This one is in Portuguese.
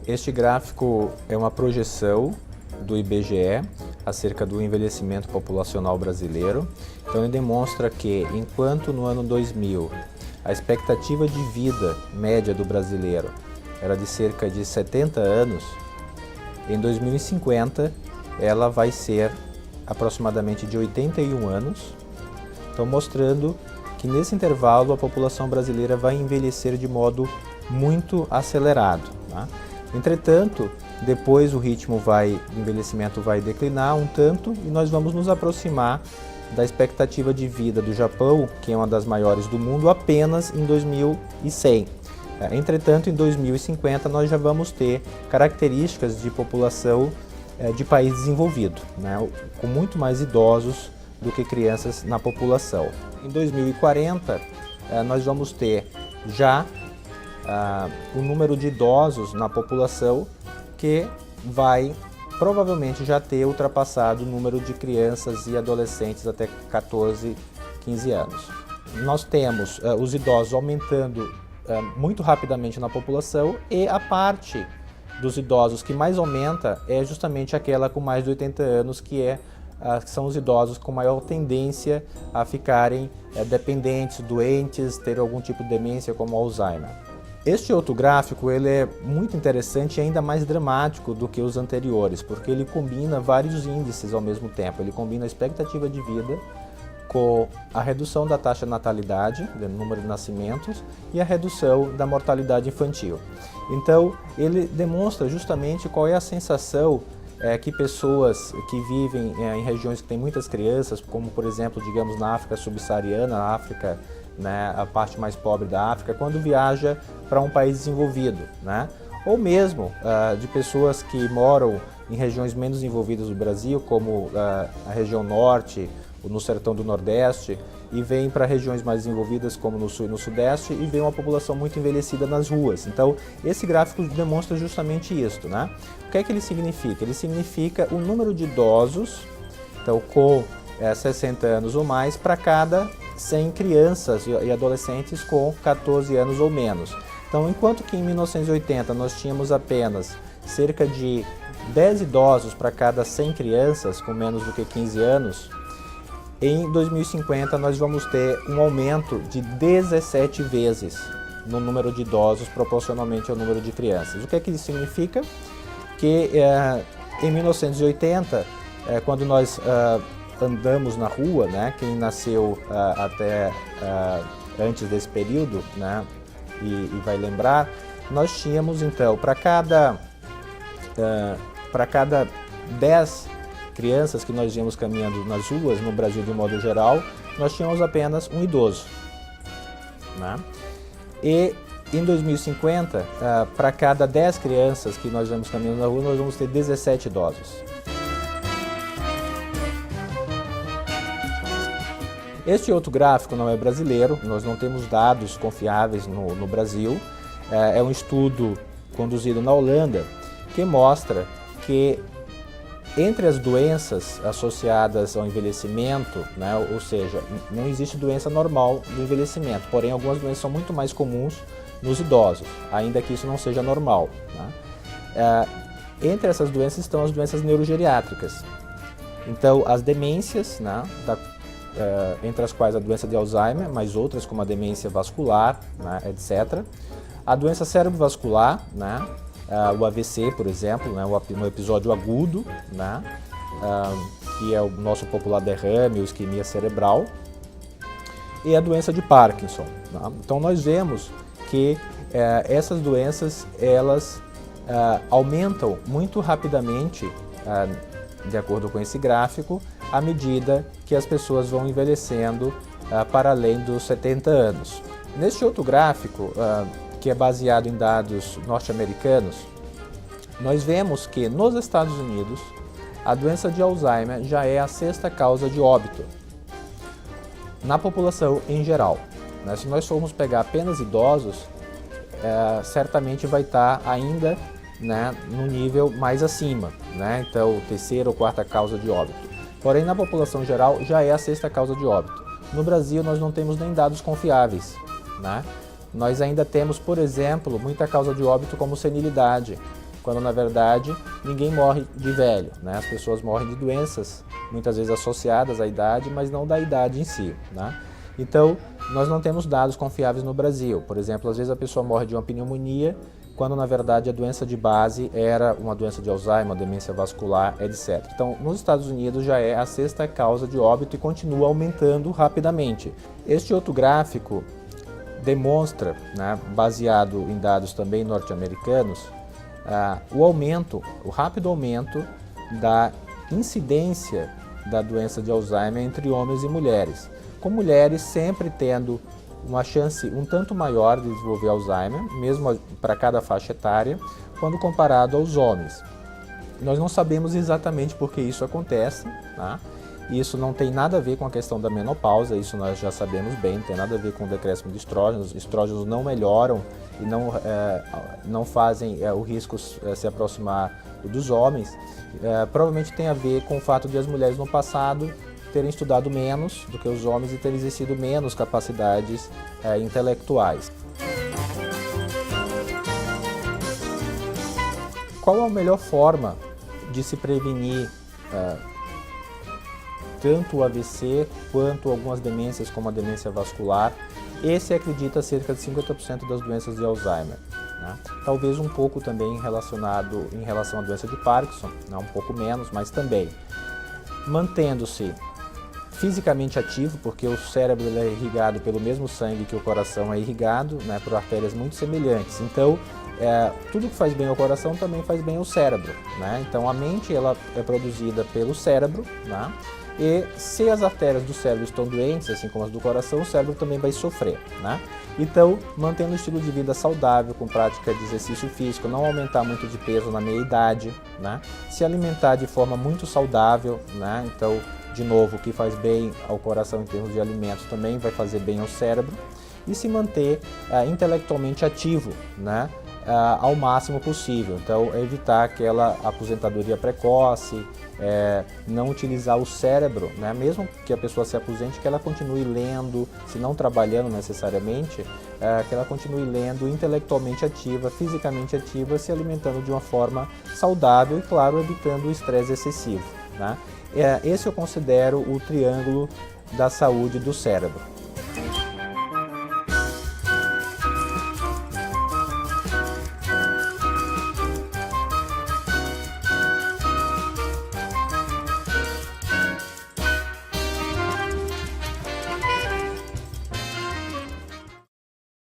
Este gráfico é uma projeção do IBGE acerca do envelhecimento populacional brasileiro. Então ele demonstra que, enquanto no ano 2000 a expectativa de vida média do brasileiro era de cerca de 70 anos, em 2050 ela vai ser aproximadamente de 81 anos, então mostrando que nesse intervalo a população brasileira vai envelhecer de modo muito acelerado, tá? Entretanto, depois o ritmo de envelhecimento vai declinar um tanto e nós vamos nos aproximar da expectativa de vida do Japão, que é uma das maiores do mundo, apenas em 2100. Entretanto, em 2050 nós já vamos ter características de população de país desenvolvido, né, com muito mais idosos do que crianças na população. Em 2040 nós vamos ter já o número de idosos na população que vai provavelmente já ter ultrapassado o número de crianças e adolescentes até 14, 15 anos. Nós temos os idosos aumentando muito rapidamente na população e a parte dos idosos que mais aumenta é justamente aquela com mais de 80 anos, que são os idosos com maior tendência a ficarem dependentes, doentes, ter algum tipo de demência como Alzheimer. Este outro gráfico ele é muito interessante e ainda mais dramático do que os anteriores, porque ele combina vários índices ao mesmo tempo. Ele combina a expectativa de vida com a redução da taxa de natalidade, do número de nascimentos, e a redução da mortalidade infantil. Então, ele demonstra justamente qual é a sensação que pessoas que vivem em regiões que têm muitas crianças, como por exemplo, digamos, na África subsaariana, na África, né, a parte mais pobre da África, quando viaja para um país desenvolvido, né? Ou mesmo de pessoas que moram em regiões menos desenvolvidas do Brasil, como a região norte, no sertão do Nordeste, e vêm para regiões mais desenvolvidas como no Sul e no Sudeste e vê uma população muito envelhecida nas ruas. Então, esse gráfico demonstra justamente isso, né? O que é que ele significa? Ele significa o número de idosos, então com 60 anos ou mais, para cada 100 crianças e adolescentes com 14 anos ou menos. Então, enquanto que em 1980 nós tínhamos apenas cerca de 10 idosos para cada 100 crianças com menos do que 15 anos, em 2050 nós vamos ter um aumento de 17 vezes no número de idosos proporcionalmente ao número de crianças. O que é que isso significa? Que em 1980, quando nós andamos na rua, né, quem nasceu até antes desse período, né, e vai lembrar, nós tínhamos então para cada 10 crianças que nós íamos caminhando nas ruas, no Brasil de um modo geral, nós tínhamos apenas um idoso, né? E em 2050, para cada 10 crianças que nós vamos caminhando na rua, nós vamos ter 17 idosos. Este outro gráfico não é brasileiro, nós não temos dados confiáveis no Brasil. É um estudo conduzido na Holanda que mostra que entre as doenças associadas ao envelhecimento, né, ou seja, não existe doença normal do envelhecimento, porém algumas doenças são muito mais comuns nos idosos, ainda que isso não seja normal, né? Entre essas doenças estão as doenças neurogeriátricas. Então, as demências, né, entre as quais a doença de Alzheimer, mas outras como a demência vascular, né, etc. A doença cerebrovascular, né, o AVC, por exemplo, né, no episódio agudo, né, que é o nosso popular derrame ou isquemia cerebral, e a doença de Parkinson. Né? Então nós vemos que essas doenças elas aumentam muito rapidamente, de acordo com esse gráfico, à medida que as pessoas vão envelhecendo para além dos 70 anos. Neste outro gráfico, que é baseado em dados norte-americanos, nós vemos que nos Estados Unidos a doença de Alzheimer já é a 6ª causa de óbito na população em geral. Né? Se nós formos pegar apenas idosos, certamente vai estar ainda, né, no nível mais acima, né? Então 3ª ou 4ª causa de óbito. Porém, na população geral já é a 6ª causa de óbito. No Brasil nós não temos nem dados confiáveis, né? Nós ainda temos, por exemplo, muita causa de óbito como senilidade, quando na verdade ninguém morre de velho, né? As pessoas morrem de doenças, muitas vezes associadas à idade, mas não da idade em si, né? Então, nós não temos dados confiáveis no Brasil. Por exemplo, às vezes a pessoa morre de uma pneumonia, quando na verdade a doença de base era uma doença de Alzheimer, uma demência vascular, etc. Então, nos Estados Unidos já é a sexta causa de óbito e continua aumentando rapidamente. Este outro gráfico demonstra, né, baseado em dados também norte-americanos, o rápido aumento da incidência da doença de Alzheimer entre homens e mulheres, com mulheres sempre tendo uma chance um tanto maior de desenvolver Alzheimer, mesmo para cada faixa etária, quando comparado aos homens. Nós não sabemos exatamente por que isso acontece, tá? Isso não tem nada a ver com a questão da menopausa, isso nós já sabemos bem, não tem nada a ver com o decréscimo de estrógenos. Os estrógenos não melhoram e não fazem o risco se aproximar dos homens. Provavelmente tem a ver com o fato de as mulheres no passado terem estudado menos do que os homens e terem exercido menos capacidades intelectuais. Qual a melhor forma de se prevenir tanto o AVC quanto algumas demências como a demência vascular? Esse acredita cerca de 50% das doenças de Alzheimer, né? Talvez um pouco também relacionado em relação à doença de Parkinson, né? Um pouco menos, mas também mantendo-se fisicamente ativo, porque o cérebro é irrigado pelo mesmo sangue que o coração é irrigado, né, por artérias muito semelhantes. Então, tudo que faz bem ao coração também faz bem ao cérebro, né? Então, a mente ela é produzida pelo cérebro, né? E se as artérias do cérebro estão doentes, assim como as do coração, o cérebro também vai sofrer, né? Então, mantendo um estilo de vida saudável, com prática de exercício físico, não aumentar muito de peso na meia-idade, né? Se alimentar de forma muito saudável, né? Então, de novo, o que faz bem ao coração em termos de alimentos também vai fazer bem ao cérebro. E se manter intelectualmente ativo, né? Ao máximo possível. Então, evitar aquela aposentadoria precoce, não utilizar o cérebro, né? Mesmo que a pessoa se aposente, que ela continue lendo, se não trabalhando necessariamente, que ela continue lendo, intelectualmente ativa, fisicamente ativa, se alimentando de uma forma saudável e, claro, evitando o estresse excessivo, né? Esse eu considero o triângulo da saúde do cérebro.